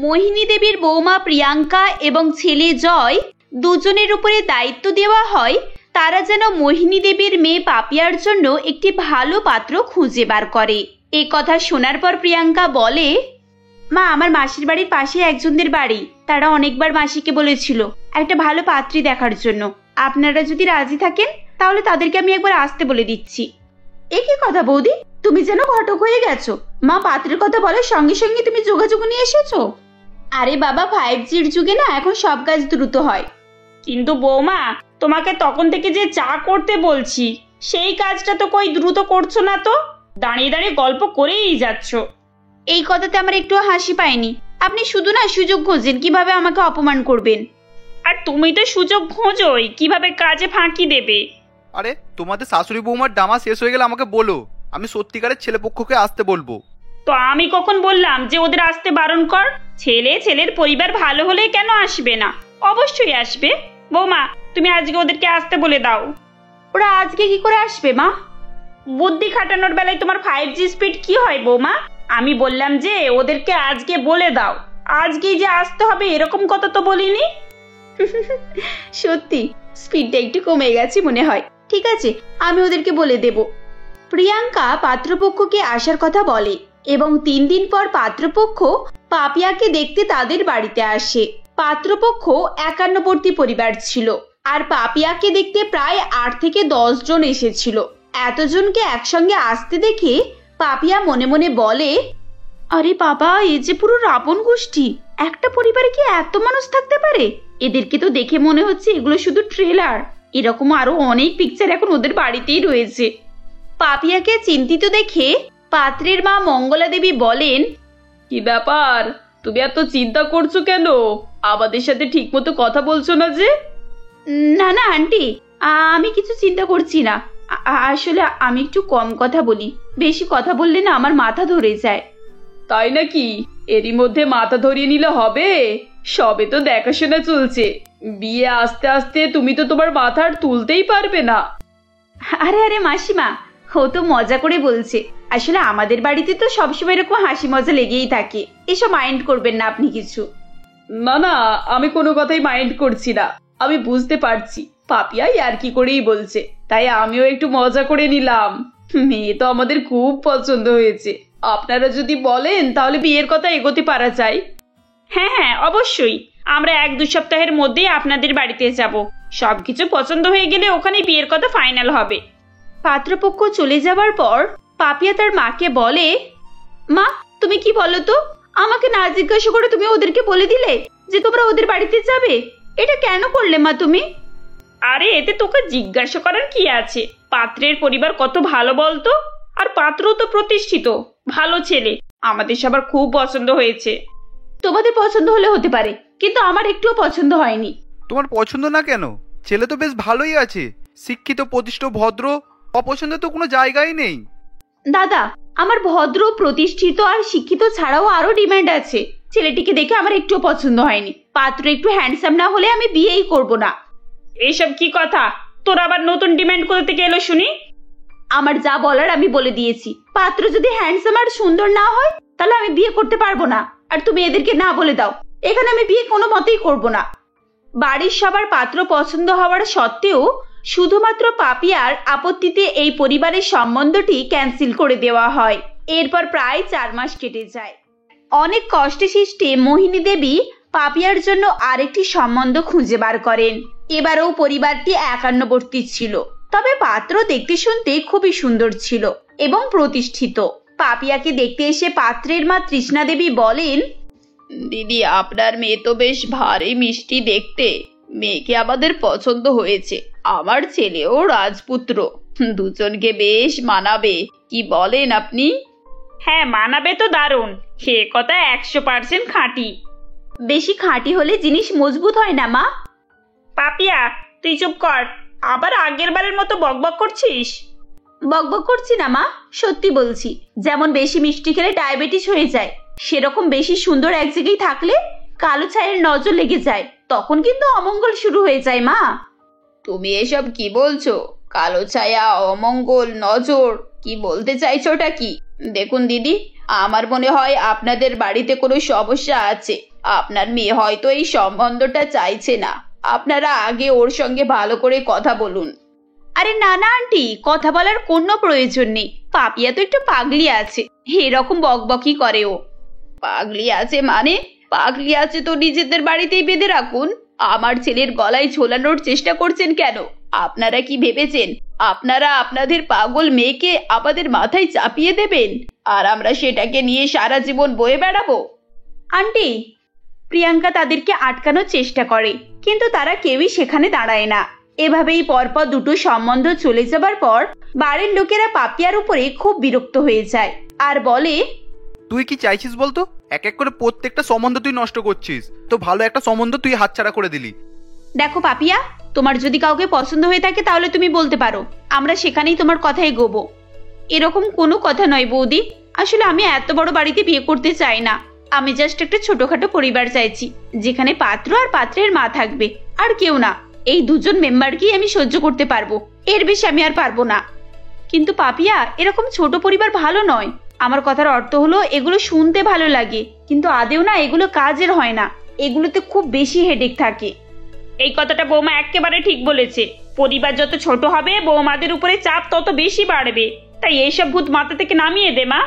মোহিনী দেবীর বৌমা প্রিয়াঙ্কা এবং ছেলে জয় দুজনের উপরে দায়িত্ব দেওয়া হয় তারা যেন মোহিনী দেবীর মেয়ে পাপিয়ার জন্য একটি ভালো পাত্র খুঁজে বার করে। এ কথা শোনার পর প্রিয়াঙ্কা বলে, মা, আমার মাসির বাড়ির পাশে একজনদের বাড়ি, তারা অনেকবার মাসিকে বলেছিল একটা ভালো পাত্রী দেখার জন্য। আপনারা যদি রাজি থাকেন তাহলে তাদেরকে আমি একবার আসতে বলে দিচ্ছি। এ কি কথা বৌদি, তুমি যেন ঘটক হয়ে গেছো। মা পাত্রের কথা বলার সঙ্গে সঙ্গে তুমি যোগাযোগ নিয়ে এসেছো। আরে বাবা, 5G'র যুগে না এখন সব কাজ দ্রুত হয়। কিন্তু বৌমা, তোমাকে তখন থেকে যে চা করতে বলছি সেই কাজটা তো কই দ্রুত করছো না, তো দাঁড়িয়ে দাঁড়িয়ে গল্প করেই যাচ্ছ। এই কথাতে আমার একটু হাসি পায়নি। আপনি শুধু না সুযোগ খোঁজেন কিভাবে আমাকে অপমান করবেন। আর তুমি তো সুযোগ খোঁজোই কিভাবে কাজে ফাঁকি দেবে। আরে তোমাদের শাশুড়ি বৌমার ডামা শেষ হয়ে গেলে আমাকে বলো, আমি সত্যিকারের ছেলেপক্ষকে আসতে বলবো। তো আমি কখন বললাম যে ওদের আসতে বারণ কর? ছেলের পরিবার ভালো হলে কেন আসবে না? অবশ্যই আসবে। বৌমা, তুমি আজকে ওদেরকে আসতে বলে দাও। ওরা আজকে কি করে আসবে মা? বুদ্ধি খাটানোর বেলায় তোমার 5G স্পিড কি হয় বৌমা? আমি বললাম যে ওদেরকে আজকে বলে দাও। আজকেই যে আসতে হবে এরকম কথা তো বলিনি। সত্যি স্পিডটা একটু কমে গেছে মনে হয়। ঠিক আছে, আমি ওদেরকে বলে দেব। প্রিয়াঙ্কা পাত্রপক্ষকে আসার কথা বলে এবং 3 দিন পর পাত্রপক্ষ পাপিয়াকে দেখতে তাদের বাড়িতে আসে। পাত্রপক্ষ একান্নবর্তী পরিবার ছিল আর পাপিয়াকে দেখতে প্রায় 8 থেকে 10 জন এসেছিল। এতজনকে একসঙ্গে আসতে দেখে পাপিয়া মনে মনে বলে, আরে বাবা, এ যে পুরো রাবণ গোষ্ঠী। একটা পরিবারে কি এত মানুষ থাকতে পারে? এদেরকে তো দেখে মনে হচ্ছে এগুলো শুধু ট্রেলার। এরকম আরো অনেক পিকচার এখন ওদের বাড়িতেই রয়েছে। পাপিয়াকে চিন্তিত দেখে পাত্রের মা মঙ্গলা দেবী বলেন, কি ব্যাপার, তুমি এত চিন্তা করছো কেন? আমাদের সাথে ঠিক মতো কথা বলছো না যে? না না আন্টি, আমি কিছু চিন্তা করছি না। আসলে আমি একটু কম কথা বলি। বেশি কথা বললে না আমার মাথা ধরে যায়। তাই নাকি? এরই মধ্যে মাথা ধরিয়ে নিলে হবে? সবে তো দেখাশোনা চলছে। বিয়ে আস্তে আস্তে তুমি তো তোমার মাথা আর তুলতেই পারবে না। আরে আরে মাসিমা, ও তো মজা করে বলছে। আসলে আমাদের বাড়িতে তো সবসময় এরকম হাসি মজা লেগেই থাকে। এসব মাইন্ড করবেন না আপনি কিছু। না না, আমি কোনো কথাই মাইন্ড করছি না। আমি বুঝতে পারছি পাপিয়াই আর কি করেই বলছে, তাই আমিও একটু মজা করে নিলাম। মেয়ে তো আমাদের খুব পছন্দ হয়েছে। আপনারা যদি বলেন তাহলে বিয়ের কথা এগোতে পারা যায়। হ্যাঁ হ্যাঁ, অবশ্যই। আমরা 1-2 সপ্তাহের মধ্যেই আপনাদের বাড়িতে যাব। সবকিছু পছন্দ হয়ে গেলে ওখানে বিয়ের কথা ফাইনাল হবে। পাত্রপক্ষ চলে যাবার পর পাপিয়া তার মাকে বলে, মা, তুমি কি বলো তো? আমাকে না জিজ্ঞাসা করে তুমি ওদেরকে বলে দিলে যে তোমরা ওদের বাড়িতে যাবে। এটা কেন করলে মা তুমি? আরে এতে তোকে জিজ্ঞাসা করার কি আছে? পাত্রের পরিবার কত ভালো বলতো। আর পাত্রও তো প্রতিষ্ঠিত, ভালো ছেলে। আমাদের সবার খুব পছন্দ হয়েছে। তোমাদের পছন্দ হলে হতে পারে, কিন্তু আমার একটুও পছন্দ হয়নি। তোমার পছন্দ না কেন? ছেলে তো বেশ ভালোই আছে, শিক্ষিত, প্রতিষ্ঠিত, ভদ্র। অপছন্দের তো কোনো জায়গাই নেই। দাদা, আমার ভদ্র, প্রতিষ্ঠিত আর শিক্ষিত ছাড়াও আরো ডিমান্ড আছে। ছেলেটিকে দেখে আমার একটুও পছন্দ হয়নি। পাত্র একটু হ্যান্ডসাম না হলে আমি বিয়েই করব না। এইসব কি কথা? তোর আবার নতুন ডিমান্ড কোথা থেকে এলো শুনি? আমার যা বলার আমি বলে দিয়েছি। পাত্র যদি হ্যান্ডসাম আর সুন্দর না হয় তাহলে আমি বিয়ে করতে পারবো না। আর তুমি এদেরকে না বলে দাও, এখানে আমি বিয়ে কোনো মতেই করব না। বাড়ির সবার পাত্র পছন্দ হওয়ার সত্ত্বেও শুধুমাত্র পাপিয়ার আপত্তিতে এই পরিবারের সম্বন্ধটি ক্যান্সেল করে দেওয়া হয়। এরপর প্রায় 4 মাস কেটে যায়। অনেক কষ্টে সৃষ্টে মোহিনী দেবী পাপিয়ার জন্য আরেকটি সম্বন্ধ খুঁজে বার করেন। এবারেও পরিবারটি একান্নবর্তী ছিল, তবে পাত্র দেখতে শুনতে খুবই সুন্দর ছিল এবং প্রতিষ্ঠিত। পাপিয়াকে দেখতে এসে পাত্রের মা তৃষ্ণা দেবী বলেন, দিদি, আপনার মেয়ে তো বেশ ভারী মিষ্টি দেখতে। মেয়েকে আমাদের পছন্দ হয়েছে। আমার ছেলেও রাজপুত্র, দুজনকে বেশ মানাবে। কি বলেন আপনি? হ্যাঁ, মানাবে তো দারুণ। হে কথা 100% খাঁটি। বেশি খাঁটি হলে জিনিস মজবুত হয় না মা। পাপিয়া, তুই চুপ কর। আবার আগের বারের মতো বকবক করছিস। বকবক করছি না মা, সত্যি বলছি। যেমন বেশি মিষ্টি খেলে ডায়াবেটিস হয়ে যায়, সেরকম বেশি সুন্দর এক জায়গায় থাকলে কালো ছায়ের নজর লেগে যায়, তখন কিন্তু অমঙ্গল শুরু হয়ে যায় মা। তুমি এসব কি বলছো? কালো ছায়া, অমঙ্গল, নজর, কি বলতে চাইছোটা কি? দেখুন দিদি, আমার মনে হয় আপনাদের বাড়িতে কোনো সমস্যা আছে। আপনার মেয়ে হয়তো এই সম্বন্ধটা চাইছে না। আপনারা আগে ওর সঙ্গে ভালো করে কথা বলুন। আরে না না আন্টি, কথা বলার কোনো প্রয়োজন নেই। পাপিয়া তো একটু পাগলি আছে, এরকম বকবকি করে ও। পাগলি আছে মানে? পাগলি আছে তো নিজেদের বাড়িতেই বেঁধে রাখুন। আমার ছেলের গলায় ঝোলানোর চেষ্টা করছেন কেন? আপনারা কি ভেবেছেন আপনারা আপনাদের পাগল মেয়েকে আমাদের মাথায় চাপিয়ে দেবেন আর আমরা সেটাকে নিয়ে সারা জীবন বয়ে বেড়াবো? আন্টি, প্রিয়াঙ্কা তাদেরকে আটকানোর চেষ্টা করে, কিন্তু তারা কেউই সেখানে দাঁড়ায় না। এভাবেই পরপর দুটো সম্বন্ধ চলে যাবার পর বাড়ির লোকেরা পাপিয়ার উপরে খুব বিরক্ত হয়ে যায় আর বলে, তুই কি চাইছিস বলতো? এক এক করে প্রত্যেকটা সম্বন্ধ তুই নষ্ট করছিস। তো ভালো একটা সম্বন্ধ তুই হাতছাড়া করে দিলি। দেখো পাপিয়া, তোমার যদি কাউকে পছন্দ হয়ে থাকে তাহলে তুমি বলতে পারো, আমরা সেখানেই তোমার কথাই গোবো। এরকম কোনো কথা নয় বৌদি, আসলে আমি এত বড় বাড়িতে বিয়ে করতে চাই না। আমি জাস্ট একটা ছোটখাটো পরিবার চাইছি, যেখানে পাত্র আর পাত্রের মা থাকবে, আর কেউ না। এই দুজন মেম্বারকেই আমি সহ্য করতে পারবো, এর বেশি আমি আর পারবো না। কিন্তু পাপিয়া, এরকম ছোট পরিবার ভালো নয়। আমার কথার অর্থ হলো, এগুলো শুনতে ভালো লাগে, কিন্তু আদেও না এগুলো কাজের হয় না। এগুলোতে খুব বেশি হেডেক থাকে। এই কথাটা বৌমা একেবারে ঠিক বলেছে। পরিবার যত ছোট হবে বৌমাদের উপরে চাপ তত বেশি বাড়বে। তাই এইসব ভূত মাথা থেকে নামিয়ে দে মা।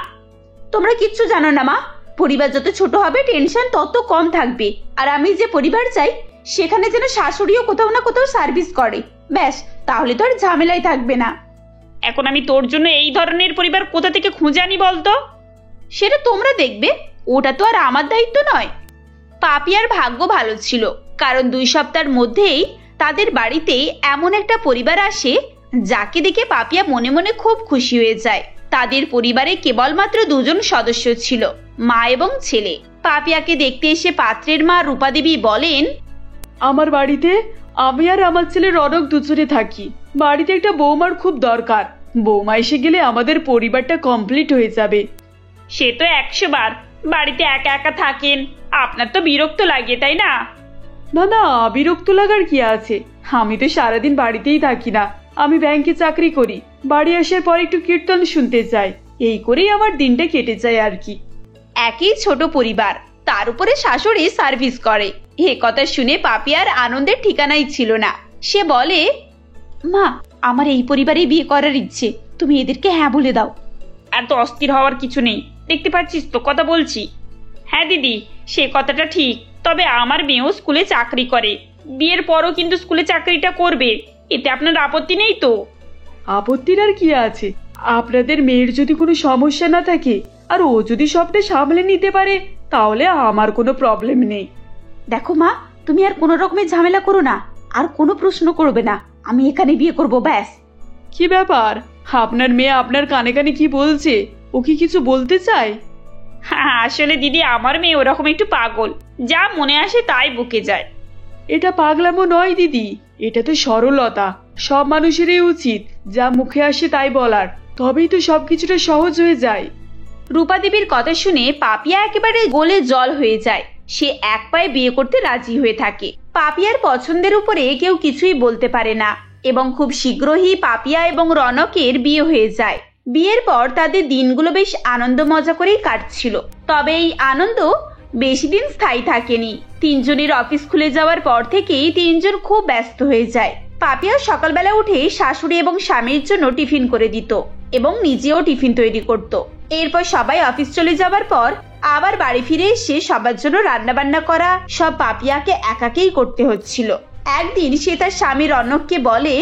তোমরা কিচ্ছু জানো না মা, পরিবার যত ছোট হবে টেনশন তত কম থাকবে। আর আমি যে পরিবার চাই সেখানে যেন শাশুড়িও কোথাও না কোথাও সার্ভিস করে, ব্যাস, তাহলে তো আর ঝামেলাই থাকবে না। এখন আমি তোর জন্য এই ধরনের পরিবার কোথা থেকে খুঁজে আনি বলতো? সেটা তোমরা দেখবে, ওটা তো আর আমার দায়িত্ব নয়। পাপিয়ার ভাগ্য ভালো ছিল, কারণ 2 সপ্তাহের মধ্যেই তাদের বাড়িতে এমন একটা পরিবার আসে যাকে দেখে পাপিয়া মনে মনে খুব খুশি হয়ে যায়। তাদের পরিবারে কেবলমাত্র 2 জন সদস্য ছিল, মা এবং ছেলে। পাপিয়াকে দেখতে এসে পাত্রের মা রূপাদেবী বলেন, আমার বাড়িতে আমি আর আমার ছেলে রনক দুজনে থাকি। বাড়িতে একটা বৌমার খুব দরকার। বৌমা এসে গেলে আমাদের পরিবারটা কমপ্লিট হয়ে যাবে। সে তো 100 বার। বাড়িতে একা একা থাকেন, আপনার তো বিরক্ত লাগে তাই না? না না, বিরক্ত লাগার কি আছে? আমি তো সারাদিন বাড়িতেই থাকি না, আমি ব্যাংকে চাকরি করি। বাড়ি আসার পর একটু কীর্তন শুনতে চাই, এই করেই আমার দিনটা কেটে যায় আর কি। একই ছোট পরিবার, তার উপরে শাশুড়ি সার্ভিস করে। এ কথা শুনে পাপিয়ার আনন্দের ঠিকানাই ছিল না। সে বলে, মা, আমার এই পরিবারে বিয়ে করার ইচ্ছে, তুমি এদেরকে হ্যাঁ বলে দাও। আর তো অস্থির হওয়ার কিছু নেই, দেখতে পাচ্ছিস তো কথা বলছি। হ্যাঁ দিদি, সে কথাটা ঠিক। তবে আমার মেয়েও স্কুলে চাকরি করে, বিয়ের পরও কিন্তু স্কুলে চাকরিটা করবে। এতে আপনার আপত্তি নেই তো? আপত্তির আর কি আছে? আপনাদের মেয়ের যদি কোনো সমস্যা না থাকে আর ও যদি সবটা সামলে নিতে পারে, তাহলে আমার কোনো প্রবলেম নেই। দেখো মা, তুমি আর কোনো রকমের ঝামেলা করো না, আর কোনো প্রশ্ন করবে না। আমি এখানে বিয়ে করব, ব্যাস। কি ব্যাপার, আপনার মেয়ে আপনার কানে কানে কি বলছে? ও কি কিছু বলতে চায়? হ্যাঁ, আসলে দিদি আমার মেয়ে ওরকম একটু পাগল, যা মনে আসে তাই বকে যায়। এটা পাগলামো নয় দিদি, এটা তো সরলতা। সব মানুষেরই উচিত যা মুখে আসে তাই বলার, তবেই তো সবকিছুটা সহজ হয়ে যায়। রূপাদেবীর কথা শুনে পাপিয়া একেবারে গলে জল হয়ে যায়। সে এক পায়ে বিয়ে করতে রাজি হয়ে থাকে। পাপিয়ার পছন্দের উপরে কেউ কিছুই বলতে পারে না, এবং খুব শীঘ্রই পাপিয়া এবং রনকের বিয়ে হয়ে যায়। বিয়ের পর তাদের দিনগুলো বেশ আনন্দ মজা করেই কাটছিল। তবে এই আনন্দ বেশি দিন স্থায়ী থাকেনি। 3 জনের অফিস খুলে যাওয়ার পর থেকেই 3 জন খুব ব্যস্ত হয়ে যায়। পাপিয়া সকালবেলা উঠে শাশুড়ি এবং স্বামীর জন্য টিফিন করে দিত এবং নিজেও টিফিন তৈরি করত। এরপর সবাই অফিস চলে যাবার পর আবার বাড়ি ফিরে এসে সবার জন্য রান্না বান্না করা সব পাপিয়াকে একাকেই করতে হচ্ছিল। একদিন সে তার স্বামী রনককে বলে,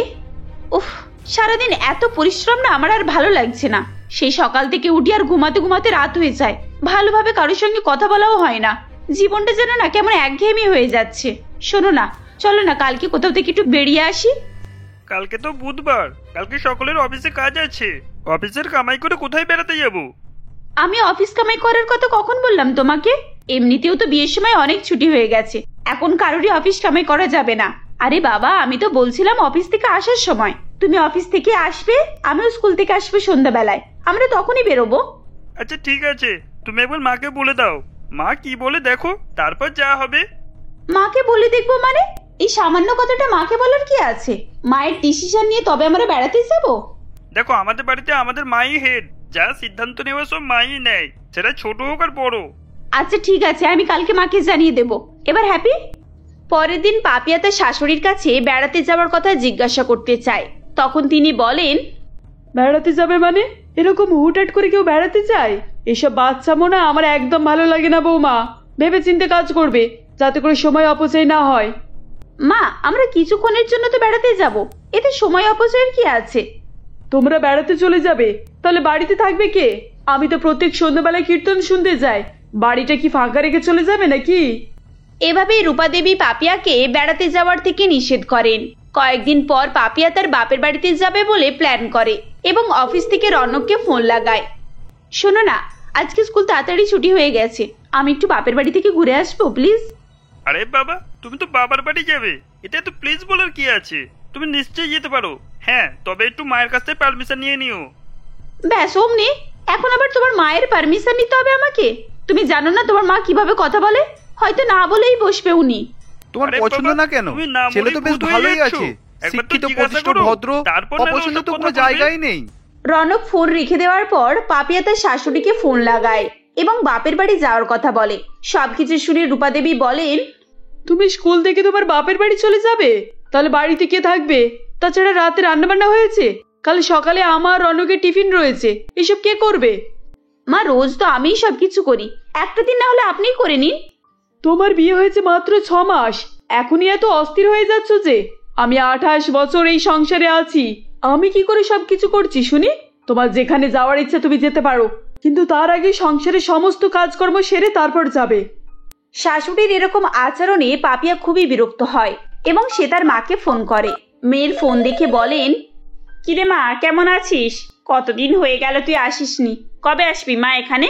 উফ, সারাদিন এত পরিশ্রম না আমার আর ভালো লাগছে না। সেই সকাল থেকে উঠি আর ঘুমাতে ঘুমাতে রাত হয়ে যায়, ভালোভাবে কারোর সঙ্গে কথা বলাও হয় না। জীবনটা যেন না কেমন একঘেয়েমি হয়ে যাচ্ছে। শোনো না, চলো না কালকে কোথাও থেকে একটু বেরিয়ে আসি। কালকে তো বুধবার, কালকে সকলের অফিসে কাজ আছে। অফিসের কামাই করে কোথায় বেড়াতে যাব? আমি অফিস কামাই করার কথা কখন বললাম তোমাকে? এমনিতেও তো বিয়ের সময় অনেক ছুটি হয়ে গেছে, এখন কারোরই অফিস কামাই করা যাবে না। আরে বাবা, আমি তো বলছিলাম অফিস থেকে আসার সময়। তুমি অফিস থেকে আসবে, আমিও স্কুল থেকে আসবো সন্ধ্যাবেলায়, আমরা তখনই বেরোবো। আচ্ছা ঠিক আছে, তুমি একবার মাকে বলে দাও। মা কি বলে দেখো, তারপর যা হবে। মাকে বলে দেখবো মানে? এই সামান্য কথাটা মাকে বলার কি আছে? মায়ের ডিসিশন নিয়ে তবে আমরা বেড়াতে যাব। দেখো, আমাদের বাড়িতে আমাদের মাই হেড। যা সিদ্ধান্ত নেওয়া সব মাই নেয়, সেটা ছোট হোক আর বড়। আচ্ছা ঠিক আছে, আমি কালকে মাকে জানিয়ে দেব। এবার হ্যাপি? পরের দিন পাপিয়া তার শাশুড়ির কাছে বেড়াতে যাওয়ার কথা জিজ্ঞাসা করতে চায়। তখন তিনি বলেন, বেড়াতে যাবে মানে? এরকম হুটহাট করে কেউ বেড়াতে যায়? এসব বাচ্চা মনে আমার একদম ভালো লাগে না বৌমা। ভেবে চিন্তে কাজ করবে, যাতে করে সময় অপচয় না হয়। মা আমরা কিছুক্ষণের জন্য তো বেড়াতে যাব, এতে সময় অপচয়ের কি আছে? তোমরা বেড়াতে চলে যাবে, তাহলে বাড়িতে থাকবে কে? আমি তো প্রত্যেক সন্ধ্যাবেলায় কীর্তন শুনতে যাই। বাড়িটা কি ফাঁকা রেখে চলে যাবে নাকি? এভাবেই রূপা দেবী পাপিয়াকে বেড়াতে যাওয়ার থেকে নিষেধ করেন। কয়েকদিন পর পাপিয়া তার বাপের বাড়িতে যাবে বলে প্ল্যান করে এবং অফিস থেকে রনককে ফোন লাগায়। শোনো না, আজকে স্কুল তাড়াতাড়ি ছুটি হয়ে গেছে, আমি একটু বাপের বাড়ি থেকে ঘুরে আসবো প্লিজ। আরে বাবা, তুমি তো বাবার বাড়ি যাবে, এটা তো প্লিজ বলার কি আছে? তুমি নিশ্চয়ই যেতে পারো। হ্যাঁ, তবে একটু মায়ের কাছ থেকে পারমিশন নিয়ে নিও। ব্যাস অমনি, এখন আবার তোমার মায়ের পারমিশন নিতে হবে আমাকে? তুমি জানো না তোমার মা কিভাবে কথা বলে? হয়তো না বলেই বসবে উনি। তোমার আরে পছন্দ বাবা, না কেন? তুমি না ছেলে তো বলেই বেশ ভূত হয়ে ভালোই যাচ্ছ। আছে, একবার তো শিক্ষিত, জিজ্ঞাসা প্রতিষ্ঠিত, করো, ভদ্র, তারপর না অপছন্দ ওসব তো কথা কোনো বলবে। জায়গাই নেই। রনক ফোন রেখে দেওয়ার পর পাপিয়া তার শাশুড়িকে ফোন লাগায় এবং বাপের বাড়ি যাওয়ার কথা বলে। সবকিছু শুনে রূপা দেবী বলেন, তুমি স্কুল থেকে তোমার বাপের বাড়ি চলে যাবে? তাহলে বাড়িতে কে থাকবে? তাছাড়া রাতে রান্নাবান্না হয়েছে, কাল সকালে আমার রনকের টিফিন রয়েছে, এসব কে করবে? মা রোজ তো আমিই সবকিছু করি, একটা দিন না হলে আপনিই করে নিন। তোমার বিয়ে হয়েছে মাত্র 6 মাস, এখনই এত অস্থির হয়ে যাচ্ছ যে? আমি 28 বছর এই সংসারে আছি, আমি কি করে সবকিছু করছি শুনি? তোমার যেখানে যাওয়ার ইচ্ছা তুমি যেতে পারো, কিন্তু তার আগে সংসারের সমস্ত কাজকর্ম সেরে তারপর যাবে। শাশুড়ির এরকম আচরণে পাপিয়া খুবই বিরক্ত হয় এবং সে তার মাকে ফোন করে। মেয়ের ফোন দেখে বলেন, কিরে মা, কেমন আছিস? কতদিন হয়ে গেল তুই আসিসনি, কবে আসবি মা এখানে?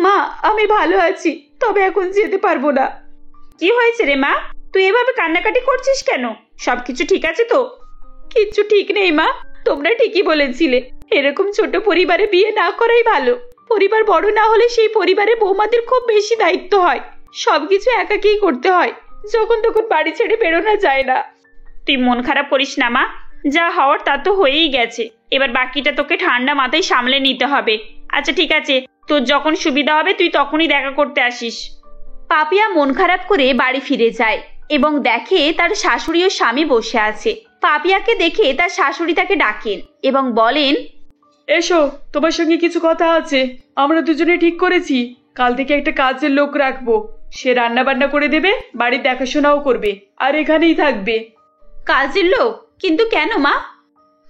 মা আমি ভালো আছি, তবে এখন যেতে পারবো না। কি হয়েছে রে মা, তুই এভাবে কান্নাকাটি করছিস কেন? সবকিছু ঠিক আছে তো? কিচ্ছু ঠিক নেই মা, তোমরা ঠিকই বলেছিলে, এরকম ছোট পরিবারে বিয়ে না করাই ভালো। পরিবার বড় না হলে সেই পরিবারে বৌমাদের খুব বেশি দায়িত্ব হয়, সবকিছু একাকেই করতে হয়, যখন তখন বাড়ি ছেড়ে বেরোনো যায় না। তুই মন খারাপ করিস না মা, যা হওয়ার তা তো হয়েই গেছে, এবার বাকিটা তোকে ঠান্ডা মাথায় সামলে নিতে হবে। আচ্ছা ঠিক আছে, তোর যখন সুবিধা হবে তুই তখনই দেখা করতে আসিস। পাপিয়া মন খারাপ করে বাড়ি ফিরে যায় এবং দেখে তার শাশুড়ি ও স্বামী বসে আছে। পাপিয়াকে দেখে তার শাশুড়ি তাকে ডাকেন এবং বলেন, এসো, তোমার সঙ্গে কিছু কথা আছে। আমরা দুজনে ঠিক করেছি কাল থেকে একটা কাজের লোক রাখবো, সে রান্না বান্না করে দেবে, বাড়ির দেখাশোনাও করবে, আর এখানেই থাকবে। কাজের লোক? কিন্তু কেন মা?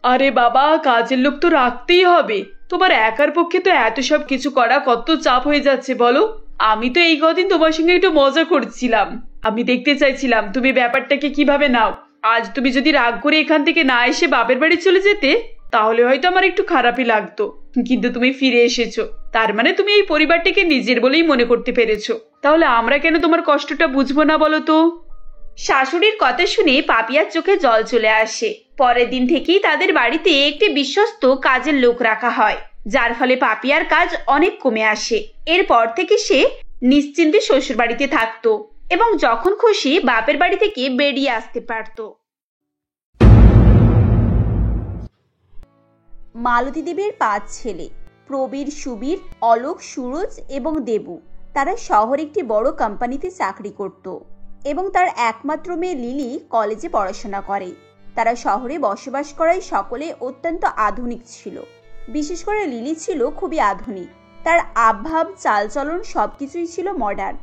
আরে বাবা, কাজের লোক তো রাখতেই হবে, তোমার একার পক্ষে তো এত সব কিছু করা কত চাপ হয়ে যাচ্ছে বলো। আমি তো এই কদিন তোমার সঙ্গে একটু মজা করছিলাম, আমি দেখতে চাইছিলাম তুমি ব্যাপারটাকে কিভাবে নাও। আজ তুমি যদি রাগ করে এখান থেকে না এসে বাপের বাড়ি চলে যেতে, তাহলে হয়তো আমার একটু খারাপই লাগতো, কিন্তু তুমি ফিরে এসেছো, তার মানে তুমি এই পরিবারটাকে নিজের বলেই মনে করতে পেরেছো। তাহলে আমরা কেন তোমার কষ্টটা বুঝবো না বলো তো? শাশুড়ির কথা শুনে পাপিয়ার চোখে জল চলে আসে। পরের দিন থেকেই তাদের বাড়িতে একটি বিশ্বস্ত কাজের লোক রাখা হয়, যার ফলে পাপিয়ার কাজ অনেক কমে আসে। এরপর থেকে সে নিশ্চিন্তে শ্বশুর বাড়িতে থাকতো এবং যখন খুশি বাপের বাড়ি থেকে বেরিয়ে আসতে পারত। মালতী দেবীর 5 ছেলে, প্রবীর, সুবীর, অলোক, সুরজ এবং দেবু। তারা শহরে একটি বড় কোম্পানিতে চাকরি করত এবং তার একমাত্র মেয়ে লিলি কলেজে পড়াশোনা করে। তারা শহরে বসবাস করায় সকলে অত্যন্ত আধুনিক ছিল, বিশেষ করে লিলি ছিল খুবই আধুনিক। তার আবভাব, চালচলন সবকিছুই ছিল মডার্ন।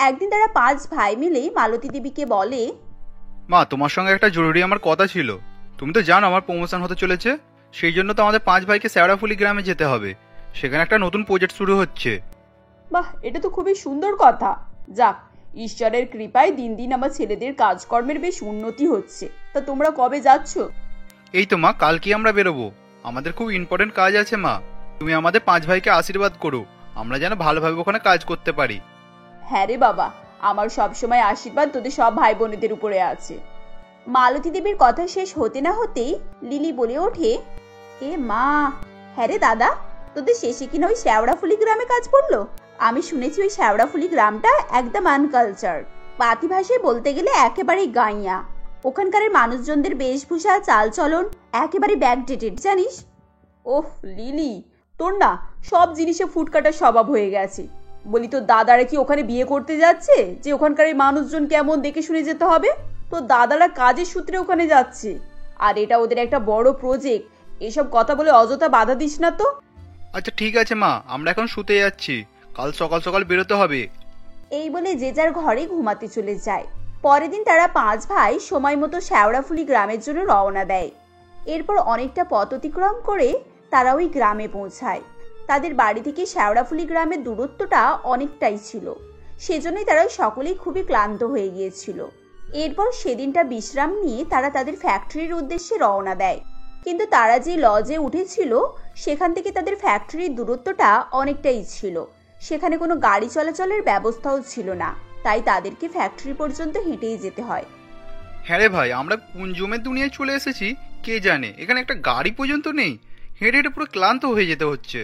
একদিন তারা 5 ভাই মিলে মালতী দেবীকে বলে, মা, তোমার সঙ্গে একটা জরুরি আমার কথা ছিল। তুমি তো জানো আমার প্রমোশন হতে চলেছে, সেই জন্য তো আমাদের 5 ভাইকে শেওড়াফুলি গ্রামে যেতে হবে। সেখানে একটা নতুন প্রজেক্ট শুরু হচ্ছে। বাহ, এটা তো খুবই সুন্দর কথা। যাক, ঈশ্বরের কৃপায় দিন দিন আমার ছেলেদের কাজকর্মের বেশ উন্নতি হচ্ছে। তা তোমরা কবে যাচ্ছ? এই তো মা, কালকে আমরা বেরোবো। আমাদের খুব ইম্পর্টেন্ট কাজ আছে মা, তুমি আমাদের 5 ভাইকে আশীর্বাদ করো, আমরা যেন ভালোভাবে ওখানে কাজ করতে পারি। হ্যাঁ রে বাবা, আমার সবসময় আশীর্বাদ তোদের সব ভাই বোনেদের উপরে আছে। মালতী দেবীর কথা শেষ হতে না হতেই লিলি বলে ওঠে, এ মা, হ্যাঁ রে দাদা, তোদের শেষে কিনা ওই শেওড়াফুলি গ্রামে কাজ পড়লো? আমি শুনেছি ওই শেওড়াফুলি গ্রামটা একদম আনকালচার, পাতি ভাষায় বলতে গেলে একেবারেই গাইয়া। ওখানকার মানুষজনদের বেশভূষা, চালচলন একেবারে ব্যাকডেটেড, জানিস? ওহ লিলি, তোর না সব জিনিসে ফুট কাটার স্বভাব হয়ে গেছে। বলি তোর দাদারা কি ওখানে বিয়ে করতে যাচ্ছে যে ওখানকার এই মানুষজন কেমন দেখে শুনে যেতে হবে? তোর দাদারা কাজের সূত্রে ওখানে যাচ্ছে, আর এটা ওদের একটা বড় প্রজেক্ট। এসব কথা বলে অযথা বাধা দিস না তো। আচ্ছা ঠিক আছে মা, আমরা এখন শুতে যাচ্ছি, কাল সকাল সকাল বেরোতে হবে। এই বলে যে যার ঘরে ঘুমাতে চলে যায়। পরের দিন তারা 5 ভাই সময় মতো শেওড়াফুলি গ্রামের জন্য রওনা দেয়। এরপর অনেকটা পথ অতিক্রম করে তারা ওই গ্রামে পৌঁছায়। তাদের বাড়ি থেকে শেওড়াফুলি গ্রামের দূরত্বটা অনেকটাই ছিল, সেজন্যই তারা সকলেই খুবই ক্লান্ত হয়ে গিয়েছিল। এরপর সেদিনটা বিশ্রাম নিয়ে তারা তাদের ফ্যাক্টরির উদ্দেশ্যে রওনা দেয়। কিন্তু তারা যে লজে উঠেছিল সেখান থেকে তাদের ফ্যাক্টরির দূরত্বটা অনেকটাই ছিল, সেখানে কোনো গাড়ি চলাচলের ব্যবস্থাও ছিল না, তাই তাদেরকে ফ্যাক্টরি পর্যন্ত হেঁটেই যেতে হয়। হ্যাঁ রে ভাই, আমরা কোন জমের দুনিয়ায় চলে এসেছি কে জানে, এখানে একটা গাড়ি পর্যন্ত নেই, হেঁটে হেঁটে পুরো ক্লান্ত হয়ে যেতে হচ্ছে।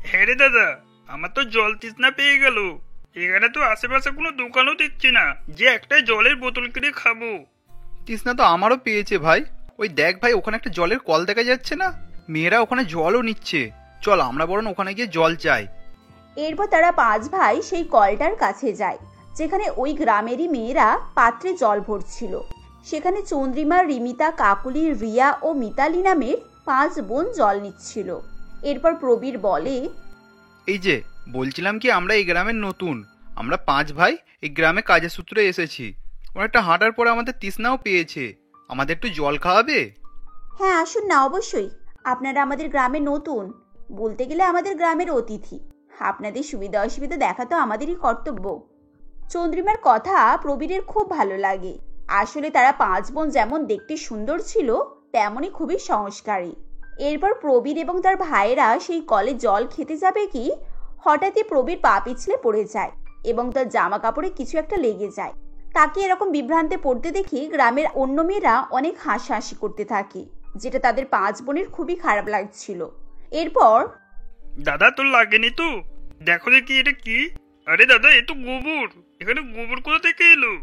হ্যাঁ রে দাদা, আমার তো জল তৃষ্ণা পেয়ে গেল। এখানে তো আশেপাশে কোনো দোকানও দেখছি না যে একটা জলের বোতল কিনে খাবো। তৃষ্ণা তো আমারও পেয়েছে ভাই। ওই দেখ ভাই, ওখানে একটা জলের কল দেখা যাচ্ছে না, মেয়েরা ওখানে জলও নিচ্ছে। চল আমরা বরং ওখানে গিয়ে জল চাই। এরপর তারা 5 ভাই সেই কলটার কাছে যায়, যেখানে ওই গ্রামেরই মেয়েরা পাত্রে জল ভরছিল। সেখানে চন্দ্রিমা, রিমিতা, কাকুলি, রিয়া ও মিতালি নামের 5 বোন জল নিচ্ছিল। এরপর প্রবীর বলে, এই যে বলছিলাম কি, আমরা এই গ্রামের নতুন, আমরা 5 ভাই এই গ্রামে কাজের সূত্রে এসেছি। অনেকটা হাঁটার পরে আমাদের তৃষ্ণাও পেয়েছে, আমাদের একটু জল খাওয়াবে? হ্যাঁ আসুন না, অবশ্যই। আপনারা আমাদের গ্রামে নতুন, বলতে গেলে আমাদের গ্রামের অতিথি। আপনাদের সুবিধা অসুবিধা দেখা তো আমাদেরই কর্তব্য। চন্দ্রিমার কথা প্রবীরের খুব ভালো লাগে। আসলে তারা 5 বোন যেমন দেখতে সুন্দর ছিল, তেমনই খুবই সংস্কারী। এরপর প্রবীর এবং তার ভাইয়েরা সেই কলে জল খেতে যাবে কি হঠাৎই প্রবীর পা পিছলে পড়ে যায় এবং তার জামা কাপড়ে কিছু একটা লেগে যায়। তাকে এরকম বিভ্রান্তে পড়তে দেখে গ্রামের অন্য মেয়েরা অনেক হাসাহাসি করতে থাকে, যেটা তাদের 5 বোনের খুবই খারাপ লাগছিল। এরপর, দাদা তোর লাগেনি তো? দেখো দেখি এটা কি। আরে দাদা, এ তো গোবর। এখানে গোবর কোথা থেকে এলো?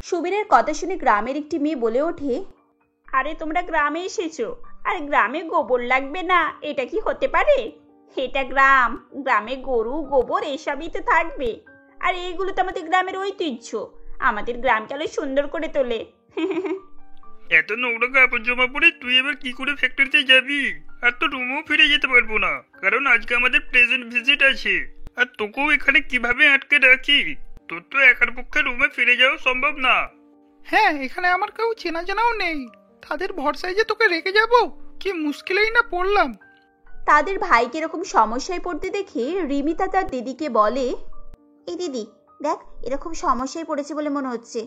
সুবীরের কথা শুনে গ্রামের একটি মেয়ে বলে ওঠে, আরে তোমরা গ্রামে এসেছো আর গ্রামে গোবর লাগবে না, এটা কি হতে পারে? এটা গ্রাম, গ্রামে গরু গোবর এসবই তো থাকবে। আর এইগুলো তো আমাদের গ্রামের ঐতিহ্য, আমাদের গ্রামকে আরো সুন্দর করে তোলে। এত নোংরা কাপড় জমা পরে তুই এবার কি করে ফ্যাক্টরিতে যাবি? আর তো রুমেও ফিরে যেতে পারবো না, কারণ আজকে আমাদের প্রেজেন্ট ভিজিট আছে। আর তোকেও এখানে কিভাবে আটকে রাখি? তোর তো একার পক্ষে রুমে ফিরে যাওয়া সম্ভব না। হ্যাঁ, এখানে আমার কেউ চেনা জানাও নেই, তাদের ভরসায় যে তোকে রেখে যাব, কি মুশকিলেই না পড়লাম। তাদের ভাইকে এরকম সমস্যায় পড়তে দেখে রিমিতা তার দিদিকে বলে, এই দিদি দেখ, এরকম সমস্যায় পড়েছে বলে মনে হচ্ছে।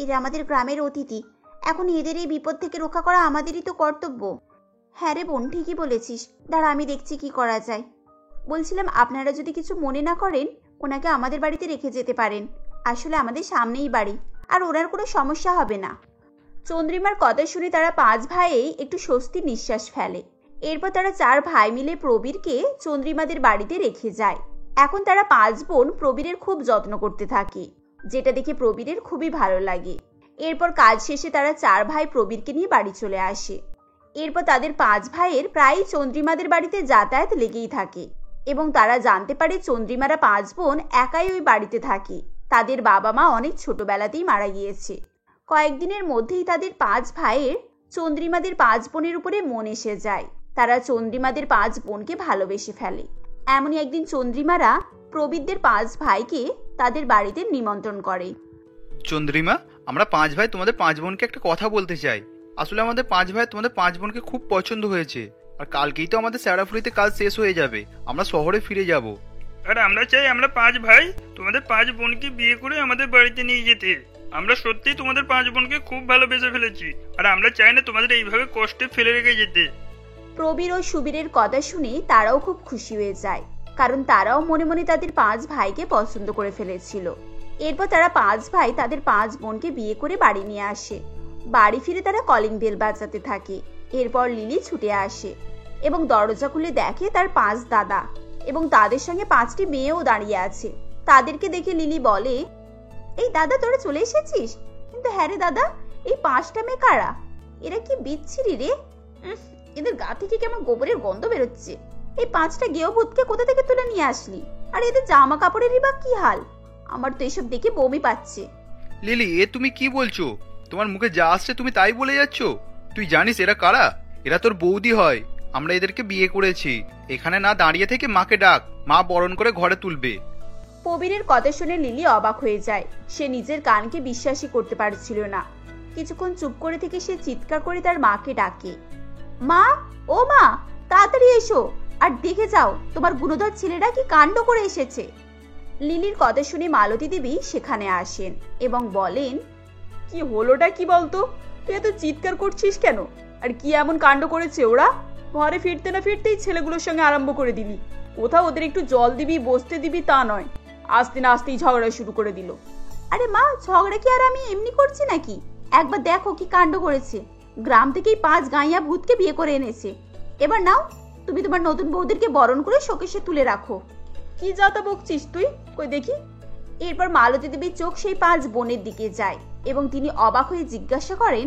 এরা আমাদের গ্রামের অতিথি, এখন এদের এই বিপদ থেকে রক্ষা করা আমাদেরই তো কর্তব্য। হ্যাঁ রে বোন, ঠিকই বলেছিস, দাঁড়া আমি দেখছি কি করা যায়। বলছিলাম আপনারা যদি কিছু মনে না করেন, ওনাকে আমাদের বাড়িতে রেখে যেতে পারেন। আসলে আমাদের সামনেই বাড়ি, আর ওনার কোনো সমস্যা হবে না। চন্দ্রিমার কথা শুনে তারা 5 ভাইয়েই একটু স্বস্তির নিঃশ্বাস ফেলে। এরপর তারা 4 ভাই মিলে প্রবীরকে চন্দ্রিমাদের বাড়িতে রেখে যায়। এখন তারা 5 বোন প্রবীরের খুব যত্ন করতে থাকে, যেটা দেখে প্রবীরের খুবই ভালো লাগে। এরপর কাজ শেষে তারা 4 ভাই প্রবীরকে নিয়ে বাড়ি চলে আসে। এরপর তাদের 5 ভাইয়ের প্রায়ই চন্দ্রিমাদের বাড়িতে যাতায়াত লেগেই থাকে এবং তারা জানতে পারে চন্দ্রিমারা 5 বোন একাই ওই বাড়িতে থাকে। তাদের বাবা মা অনেক ছোটবেলাতেই মারা গিয়েছে। কয়েকদিনের মধ্যেই তাদের 5 ভাইয়ের চন্দ্রিমাদের 5 বোনের উপরে মন এসে যায়। তারা চন্দ্রিমাদের 5 বোনকে ভালোবেসে ফেলে। এমনই একদিন চন্দ্রিমারা প্রবীরদের 5 ভাইকে তাদের বাড়িতে নিমন্ত্রণ করে। চন্দ্রিমা, আমরা 5 ভাই তোমাদের 5 বোনকে একটা কথা বলতে চাই। আসলে আমাদের 5 ভাই তোমাদের 5 বোনকে খুব পছন্দ হয়েছে, আর কালকেই তো আমাদের শেওড়াফুলিতে কাজ শেষ হয়ে যাবে, আমরা শহরে ফিরে যাব। আর আমরা চাই আমরা 5 ভাই তোমাদের 5 বোনকে বিয়ে করে আমাদের বাড়িতে নিয়ে যেতে। আমরা সত্যিই তোমাদের 5 বোনকে খুব ভালোবেসে ফেলেছি, আর আমরা চাই না তোমাদের এইভাবে কষ্টে ফেলে রেখে যেতে। প্রবীর ও সুবীরের কথা শুনে তারাও খুব খুশি হয়ে যায়, কারণ তারাও মনে মনে তাদের 5 ভাইকে পছন্দ করে ফেলেছিল। এরপর তারা 5 ভাই তাদের 5 বোনকে বিয়ে করে বাড়ি নিয়ে আসে। বাড়ি ফিরে তারা কলিং বেল বাজাতে থাকে। এরপর লিলি ছুটে আসে এবং দরজা খুলে দেখে তার 5 দাদা এবং তাদের সঙ্গে 5টি মেয়েও দাঁড়িয়ে আছে। তাদেরকে দেখে লিলি বলে, এই দাদা তোরা চলে এসেছিস? কিন্তু হ্যাঁ রে দাদা, এই 5টা মেয়ে কারা? এরা কি বিচ্ছিরি রে, এদের গা থেকে কেমন গোবরের গন্ধ বেরোচ্ছে। এই 5টা গেও ভূতকে কোথা থেকে তুলে নিয়ে আসলি? আর এদের জামা কাপড়েরই বা কি হাল? আমার তো এসব দেখে বমি পাচ্ছে। লিলি, এ তুমি কি বলছো? তোমার মুখে যা আসছে তুমি তাই বলে যাচ্ছ। তুই জানিস এরা কারা? এরা তোর বৌদি হয়। আমরা এদেরকে বিয়ে করেছি। এখানে না দাঁড়িয়ে থেকে মাকে ডাক, মা বরণ করে ঘরে তুলবে। প্রবীরের কথা শুনে লিলি অবাক হয়ে যায়। সে নিজের কানকে বিশ্বাসই করতে পারছিল না। কিছুক্ষণ চুপ করে থেকে সে চিৎকার করে তার মাকে ডাকে, মা, ও মা, তাড়াতাড়ি এসো আর দেখে যাও তোমার গুণধর ছেলেরা কি কাণ্ড করে এসেছে। লিলির কথা শুনে মালতী দেবী সেখানে আসেন এবং বলেন, কি হলোটা কি বলতো? তুই এত চিৎকার করছিস কেন? আর কি এমন কাণ্ড করেছে ওরা? ঘরে ফিরতে না ফিরতেই ছেলেগুলোর সঙ্গে আরম্ভ করে দিলি। কোথাও ওদের একটু জল দিবি, বসতে দিবি তা নয়, আস্তে না আসতেই ঝগড়া শুরু করে দিল। আরে মা, ঝগড়া কি আর আমি এমনি করছি নাকি? একবার দেখো কি কাণ্ড করেছে। গ্রাম থেকেই 5 গাইয়া ভূতকে বিয়ে করে এনেছে। এবার নাও, তুমি তোমার নতুন বৌদিকে বরণ করে শোকেশে তুলে রাখো। কি যাতা বকছিস তুই? কই দেখি। এরপর মালতী দেবীর চোখ সেই 5 বোনের দিকে যায় এবং তিনি অবাক হয়ে জিজ্ঞাসা করেন,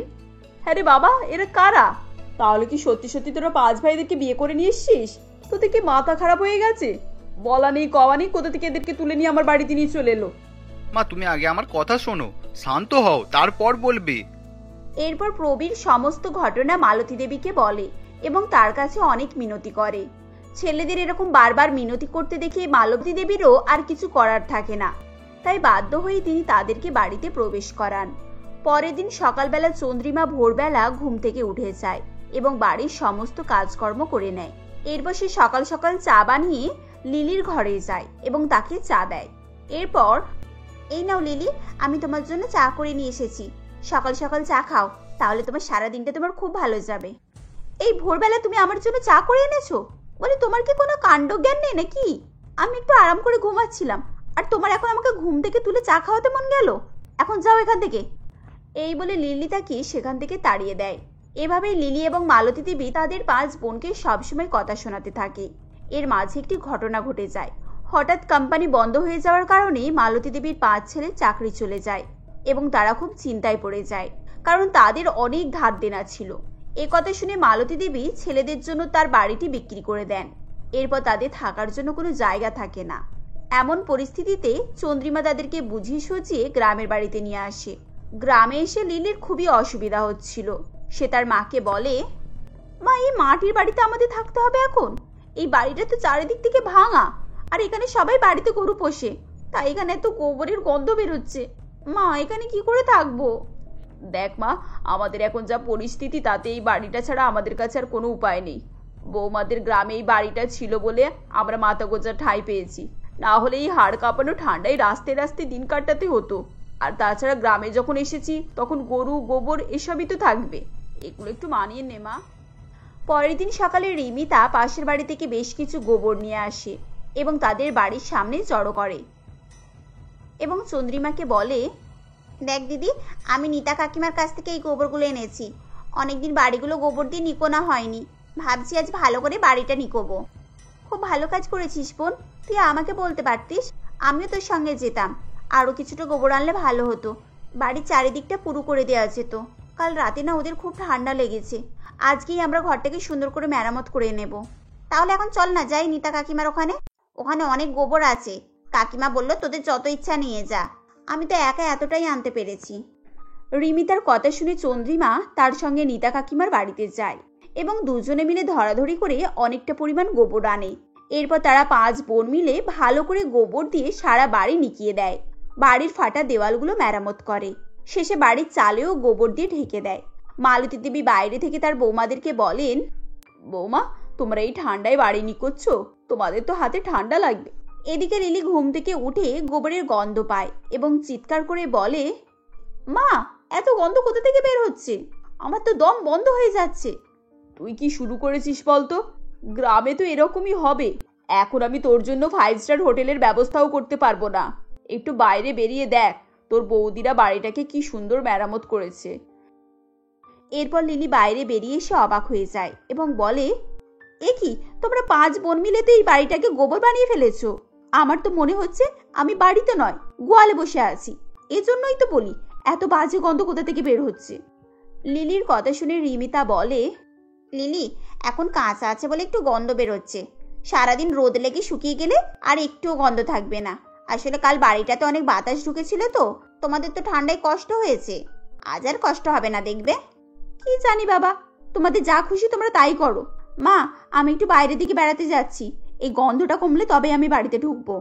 হ্যাঁ রে বাবা, এরা কারা? তাহলে কি সত্যি সত্যি তোরা 5 ভাইদেরকে বিয়ে করে নিয়ে এসছিস? তোদের কি মাথা খারাপ হয়ে গেছে? বলা নেই কওয়া নেই, কোথা থেকে এদেরকে তুলে নিয়ে আমার বাড়িতে নিয়ে চলে এলো। মা, তুমি আগে আমার কথা শোনো, শান্ত হও, তারপর বলবে। এরপর প্রবীর সমস্ত ঘটনা মালতী দেবীকে বলে এবং তার কাছে অনেক মিনতি করে। ছেলেদের এরকম বারবার মিনতি করতে দেখে মালতী দেবীরও আর কিছু করার থাকে না। তাই বাধ্য হয়ে তিনি তাদেরকে বাড়িতে প্রবেশ করান। পরের দিন সকালবেলা চন্দ্রিমা ভোরবেলা ঘুম থেকে উঠে যায় এবং বাড়ির সমস্ত কাজকর্ম করে নেয়। এরপর সে সকাল সকাল চা বানিয়ে লিলির ঘরে যায় এবং তাকে চা দেয়। এরপর, এই নাও লিলি, আমি তোমার জন্য চা করে নিয়ে এসেছি। সকাল সকাল চা খাও, তাহলে তোমার সারা দিনটা তোমার খুব ভালো যাবে। এই ভোরবেলা তুমি আমার জন্য চা করে এনেছো? বলি, তোমার কি কোনো কাণ্ডজ্ঞান নেই নাকি? আমি একটু আরাম করে ঘুমাচ্ছিলাম আর তোমার এখন আমাকে ঘুম থেকে তুলে চা খাওয়াতে মন গেল? এখন যাও এখান থেকে। এই বলে লিলি তাকে সেখান থেকে তাড়িয়ে দেয়। এভাবেই লিলি এবং মালতী দেবী তাদের 5 বোনকে সবসময় কথা শোনাতে থাকে। এর মাঝে একটি ঘটনা ঘটে যায়। হঠাৎ কোম্পানি বন্ধ হয়ে যাওয়ার কারণে মালতী দেবীর 5 ছেলের চাকরি চলে যায় এবং তারা খুব চিন্তায় পড়ে যায়, কারণ তাদের অনেক ধার দেনা ছিল। এ কথা শুনে মালতী দেবী ছেলেদের জন্য তার বাড়িটি বিক্রি করে দেন। এরপর তাদের থাকার জন্য কোনো জায়গা থাকে না। এমন পরিস্থিতিতে চন্দ্রিমা তাদেরকে বুঝিয়ে সুঝিয়ে গ্রামের বাড়িতে নিয়ে আসে। গ্রামে এসে লিলির খুবই অসুবিধা হচ্ছিল। সে তার মাকে বলে, মা, এই মাটির বাড়িতে আমাদের থাকতে হবে এখন? এই বাড়িটা তো চারিদিক থেকে ভাঙা, আর এখানে সবাই বাড়িতে গরু পোষে, তাই এখানে এত গোবরের গন্ধ বেরোচ্ছে। মা, এখানে কি করে থাকবো? দেখ মা, আমাদের এখন যা পরিস্থিতি তাতে এই বাড়িটা ছাড়া আমাদের কাছে আর কোনো উপায় নেই। বৌমাদের গ্রামে এই বাড়িটা ছিল বলে আমরা মাথা গোজা ঠাঁই পেয়েছি, না হলে এই হাড় কাঁপানো ঠান্ডায় রাস্তায় রাস্তায় দিন কাটাতে হতো। আর তাছাড়া গ্রামে যখন এসেছি তখন গরু গোবর এসবই তো থাকবে, এগুলো একটু মানিয়ে নে মা। পরের দিন সকালে রিমিতা পাশের বাড়ি থেকে বেশ কিছু গোবর নিয়ে আসে এবং তাদের বাড়ির সামনে জড়ো করে এবং চন্দ্রিমাকে বলে, দেখ দিদি, আমি নিতা কাকিমার কাছ থেকে এই গোবরগুলো এনেছি। অনেকদিন বাড়িগুলো গোবর দিয়ে নিকোনা হয়নি, ভাবছি আজ ভালো করে বাড়িটা নিকোবো। খুব ভালো কাজ করেছিস বোন, তুই আমাকে বলতে পারতিস, আমিও তোর সঙ্গে যেতাম। আরো কিছুটা গোবর আনলে ভালো হতো, বাড়ির চারিদিকটা পুরো করে দেওয়া যেত। কাল রাতে না ওদের খুব ঠান্ডা লেগেছে, আজকেই আমরা ঘরটাকে সুন্দর করে মেরামত করে নেব। তাহলে এখন চল না যাই নিতা কাকিমার ওখানে, ওখানে অনেক গোবর আছে। কাকিমা বলল তোদের যত ইচ্ছা নিয়ে যা, আমি তো একা এতটাই আনতে পেরেছি। রিমিতার কথা শুনে চন্দ্রিমা তার সঙ্গে নিতা কাকিমার বাড়িতে যায় এবং দুজনে মিলে ধরাধরি করে অনেকটা পরিমাণ গোবর আনে। এরপর তারা 5 বোন মিলে ভালো করে গোবর দিয়ে সারা বাড়ি নিকিয়ে দেয়। বাড়ির ফাটা দেওয়ালগুলো মেরামত করে, শেষে বাড়ির চালেও গোবর দিয়ে ঢেকে দেয়। মালতী দেবী বাইরে থেকে তার বৌমাদেরকে বলেন, বৌমা, তোমরা এই ঠান্ডায় বাড়ি নিকোচ্ছ, তোমাদের তো হাতে ঠান্ডা লাগবে। এদিকে লিলি ঘুম থেকে উঠে গোবরের গন্ধ পায় এবং চিৎকার করে বলে, মা, এত গন্ধ কোথা থেকে বের হচ্ছে? আমার তো দম বন্ধ হয়ে যাচ্ছে। তুই কি শুরু করেছিস বলতো? গ্রামে তো এরকমই হবে। এখন আমি তোর জন্য 5 স্টার হোটেলের ব্যবস্থাও করতে পারবো না। একটু বাইরে বেরিয়ে দেখ, তোর বৌদিরা বাড়িটাকে কি সুন্দর মেরামত করেছে। এরপর লিলি বাইরে বেরিয়ে এসে অবাক হয়ে যায় এবং বলে, এ কি, তোমরা 5 বোন মিলে তো এই বাড়িটাকে গোবর বানিয়ে ফেলেছো। আমার তো মনে হচ্ছে আমি বাড়িতে নয়, গোয়ালে বসে আছি। এজন্যই তো বলি, এত বাজে গন্ধ কোথা থেকে বের হচ্ছে। লিলির কথা শুনে রিমিতা বলে, লিলি, এখন কাঁচা আছে বলে একটু গন্ধ বেরোচ্ছে, সারাদিন রোদ লেগে শুকিয়ে গেলে আর একটুও গন্ধ থাকবে না। আসলে কাল বাড়িটাতে অনেক বাতাস ঢুকেছিল তো, তোমাদের তো ঠান্ডায় কষ্ট হয়েছে। আজ আর কষ্ট হবে না দেখবে। কি জানি বাবা, তোমাদের যা খুশি তোমরা তাই করো। মা, আমি একটু বাইরের দিকে বেড়াতে যাচ্ছি, এই গন্ধটা কমলে তবে আমি বাড়িতে ঢুকবো।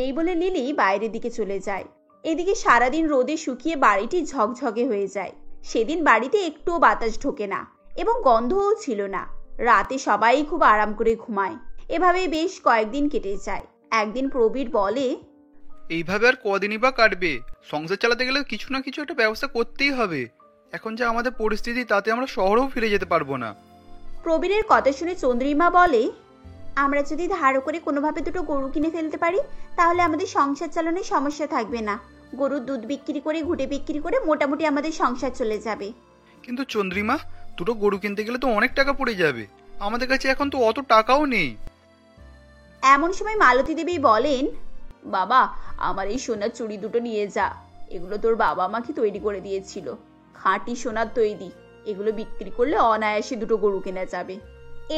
এই বলে লিলি বাইরের দিকে চলে যায়। এদিকে সারাদিন রোদে শুকিয়ে বাড়িটি ঝকঝকে হয়ে যায়। সেদিন বাড়িতে একটুও বাতাস ঢোকে না এবং গন্ধও ছিল না। রাতে সবাই খুব আরাম করে ঘুমায়। এভাবে বেশ কয়েকদিন কেটে যায়। একদিন প্রবীর বলে, এইভাবে আর কদিনই বা কাটবে? সংসার চালাতে গেলে কিছু না কিছু একটা ব্যবস্থা করতেই হবে। এখন যে আমাদের পরিস্থিতি, তাতে আমরা শহরেও ফিরে যেতে পারবো না। প্রবীরের কথা শুনে চন্দ্রিমা বলে, আমরা যদি ধার করে কোনোভাবে দুটো গরু কিনে ফেলতে পারি তাহলে আমাদের সংসার চালানোর সমস্যা থাকবে না। গরুর দুধ বিক্রি করে, ঘুটে বিক্রি করে মোটামুটি আমাদের সংসার চলে যাবে। কিন্তু চন্দ্রিমা, দুটো গরু কিনতে গেলে তো অনেক টাকা পড়ে যাবে। আমাদের কাছে এখন তো অত টাকাও নেই। এমন সময় মালতী দেবী বলেন, বাবা, আমার এই সোনার চুড়ি দুটো নিয়ে যা। এগুলো তোর বাবা আমাকে তৈরি করে দিয়েছিল, খাঁটি সোনার তৈরি। এগুলো বিক্রি করলে অনায়াসে দুটো গরু কেনা যাবে।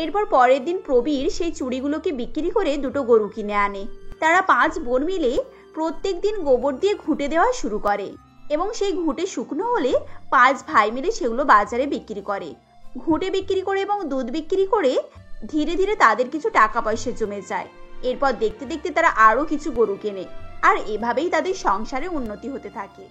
এরপর পরের দিন প্রবীর সেই চুড়িগুলোকে বিক্রি করে দুটো গরু কিনে আনে। তারা 5 বোন মিলে প্রত্যেক দিন গোবর দিয়ে ঘুঁটে দেওয়া শুরু করে এবং সেই ঘুঁটে শুকনো হলে 5 ভাই মিলে সেগুলো বাজারে বিক্রি করে। ঘুঁটে বিক্রি করে এবং দুধ বিক্রি করে ধীরে ধীরে তাদের কিছু টাকা পয়সা জমে যায়। এরপর দেখতে দেখতে তারা আরো কিছু গরু কেনে আর এভাবেই তাদের সংসারে উন্নতি হতে থাকে।